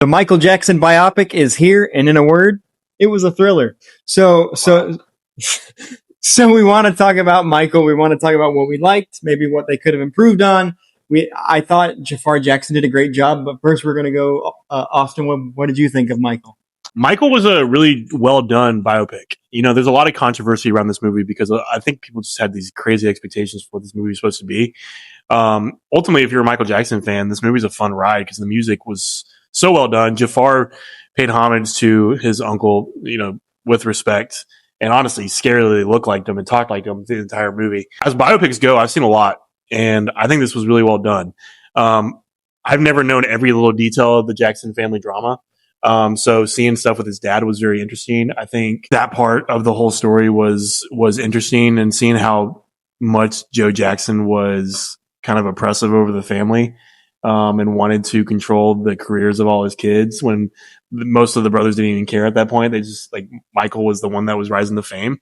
The Michael Jackson biopic is here, and in a word, it was a thriller. So we want to talk about Michael. We want to talk about what we liked, maybe what they could have improved on. I thought Jafar Jackson did a great job, but first we're going to go, Austin, what did you think of Michael? Michael was a really well done biopic. You know, there's a lot of controversy around this movie because I think people just had these crazy expectations for what this movie was supposed to be. Ultimately, if you're a Michael Jackson fan, this movie's a fun ride because the music was so well done. Jafar paid homage to his uncle, you know, with respect, and honestly, scarily looked like him and talked like him the entire movie. As biopics go, I've seen a lot, and I think this was really well done. I've never known every little detail of the Jackson family drama. So seeing stuff with his dad was very interesting. I think that part of the whole story was interesting, and seeing how much Joe Jackson was kind of oppressive over the family, and wanted to control the careers of all his kids when most of the brothers didn't even care at that point. They just, like, Michael was the one that was rising to fame.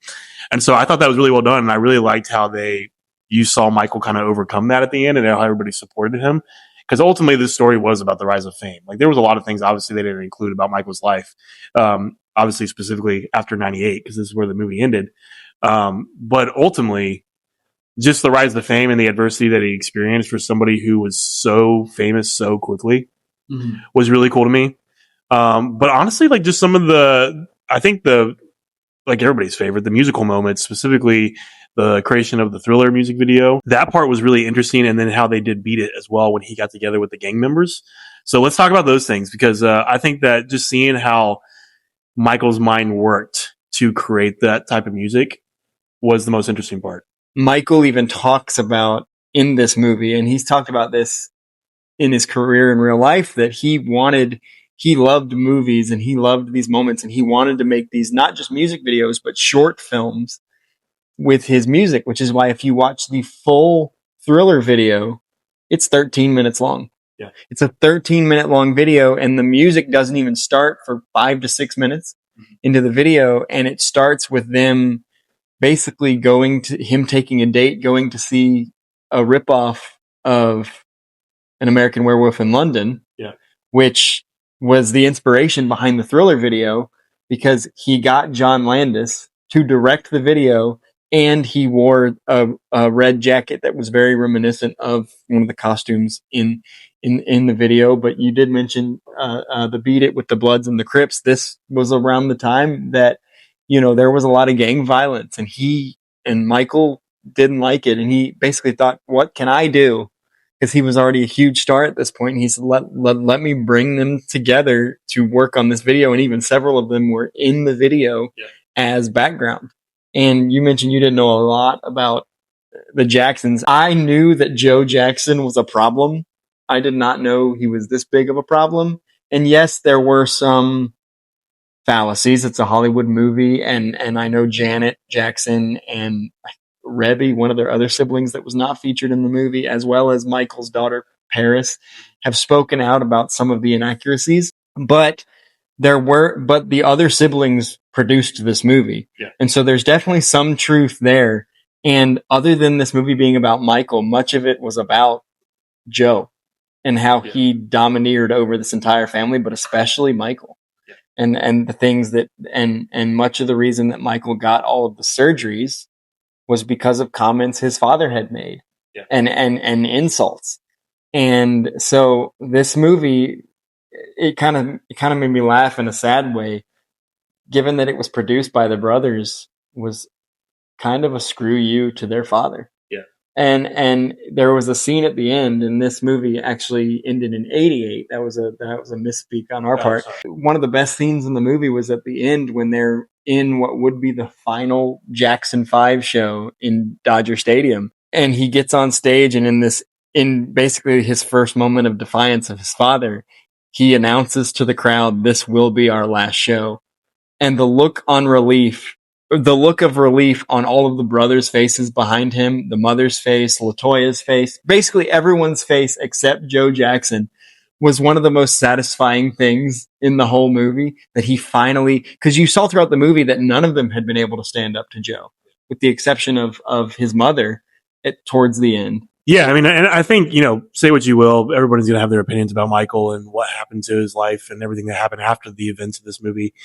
And so I thought that was really well done. And I really liked how you saw Michael kind of overcome that at the end and how everybody supported him. Because ultimately, this story was about the rise of fame. Like, there was a lot of things, obviously, they didn't include about Michael's life. Obviously, specifically after 98, because this is where the movie ended. But ultimately, just the rise of fame and the adversity that he experienced for somebody who was so famous so quickly was really cool to me. But honestly, like, just some of I think like everybody's favorite, the musical moments, specifically the creation of the Thriller music video. That part was really interesting, and then how they did Beat It as well when he got together with the gang members. So let's talk about those things, because I think that just seeing how Michael's mind worked to create that type of music was the most interesting part. Michael even talks about in this movie, and he's talked about this in his career in real life, that he loved movies and he loved these moments, and he wanted to make these not just music videos, but short films with his music, which is why if you watch the full Thriller video, it's 13 minutes long. Yeah. It's a 13-minute long video, and the music doesn't even start for 5 to 6 minutes into the video, and it starts with them basically him taking a date, going to see a ripoff of An American Werewolf in London, which was the inspiration behind the Thriller video, because he got John Landis to direct the video, and he wore a red jacket that was very reminiscent of one of the costumes in the video. But you did mention the Beat It with the Bloods and the Crips. This was around the time that, you know, there was a lot of gang violence, and Michael didn't like it, and he basically thought, what can I do? Because he was already a huge star at this point. And he said, let me bring them together to work on this video. And even several of them were in the video as background. And you mentioned you didn't know a lot about the Jacksons. I knew that Joe Jackson was a problem. I did not know he was this big of a problem. And yes, there were some fallacies. It's a Hollywood movie. And I know Janet Jackson and Rebby, one of their other siblings that was not featured in the movie, as well as Michael's daughter, Paris, have spoken out about some of the inaccuracies. But the other siblings produced this movie. Yeah. And so there's definitely some truth there. And other than this movie being about Michael, much of it was about Joe and how he domineered over this entire family, but especially Michael. Yeah. And the things that, and much of the reason that Michael got all of the surgeries was because of comments his father had made and insults. And so this movie, it kind of made me laugh in a sad way, given that it was produced by the brothers, was kind of a screw you to their father. Yeah. And there was a scene at the end, and this movie actually ended in 88. That was a misspeak on our part. Sorry. One of the best scenes in the movie was at the end when they're in what would be the final Jackson 5 show in Dodger Stadium. And he gets on stage, and in basically his first moment of defiance of his father, he announces to the crowd, "This will be our last show." And the look of relief on all of the brothers' faces behind him, the mother's face, LaToya's face, basically everyone's face except Joe Jackson, was one of the most satisfying things in the whole movie. That he finally, because you saw throughout the movie that none of them had been able to stand up to Joe, with the exception of his mother towards the end. Yeah, I mean, and I think, say what you will, everybody's going to have their opinions about Michael and what happened to his life and everything that happened after the events of this movie.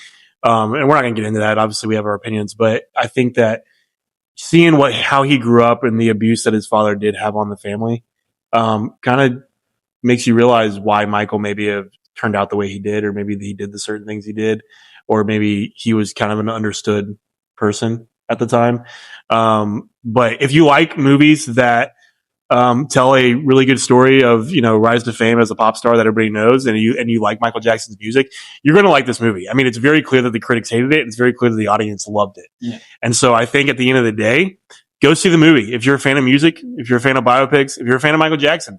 And we're not going to get into that. Obviously, we have our opinions, but I think that seeing how he grew up and the abuse that his father did have on the family, kind of makes you realize why Michael maybe have turned out the way he did, or maybe he did the certain things he did, or maybe he was kind of an understood person at the time. But if you like movies that tell a really good story of rise to fame as a pop star that everybody knows, and you like Michael Jackson's music, you're going to like this movie. I mean, it's very clear that the critics hated it. It's very clear that the audience loved it. Yeah. And so I think at the end of the day, go see the movie. If you're a fan of music, if you're a fan of biopics, if you're a fan of Michael Jackson,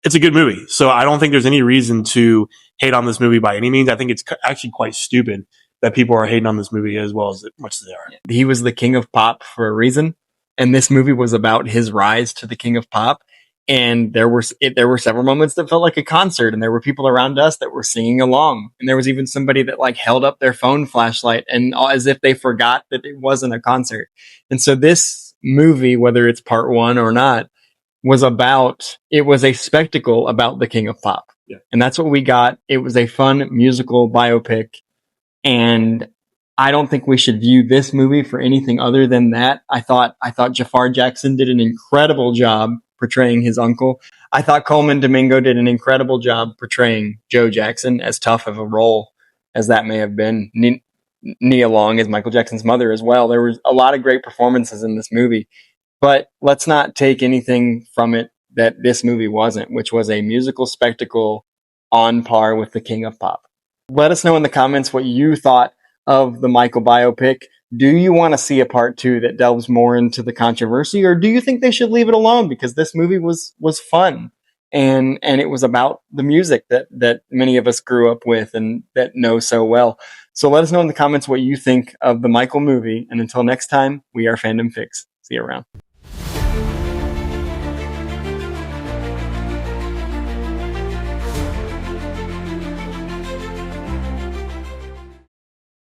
it's a good movie. So I don't think there's any reason to hate on this movie by any means. I think it's actually quite stupid that people are hating on this movie as much as they are. He was the king of pop for a reason. And this movie was about his rise to the king of pop. And there were several moments that felt like a concert, and there were people around us that were singing along. And there was even somebody that like held up their phone flashlight and as if they forgot that it wasn't a concert. And so this movie, whether it's part one or not, it was a spectacle about the king of pop. Yeah. And that's what we got. It was a fun musical biopic. And I don't think we should view this movie for anything other than that. I thought Jafar Jackson did an incredible job portraying his uncle. I thought Coleman Domingo did an incredible job portraying Joe Jackson, as tough of a role as that may have been. Nia Long as Michael Jackson's mother as well. There was a lot of great performances in this movie, but let's not take anything from it that this movie wasn't, which was a musical spectacle on par with the king of pop. Let us know in the comments what you thought of the Michael biopic. Do you want to see a part two that delves more into the controversy, or do you think they should leave it alone because this movie was fun and it was about the music that many of us grew up with and that know so well? So let us know in the comments what you think of the Michael movie. And until next time, we are Fandom Fix. See you around.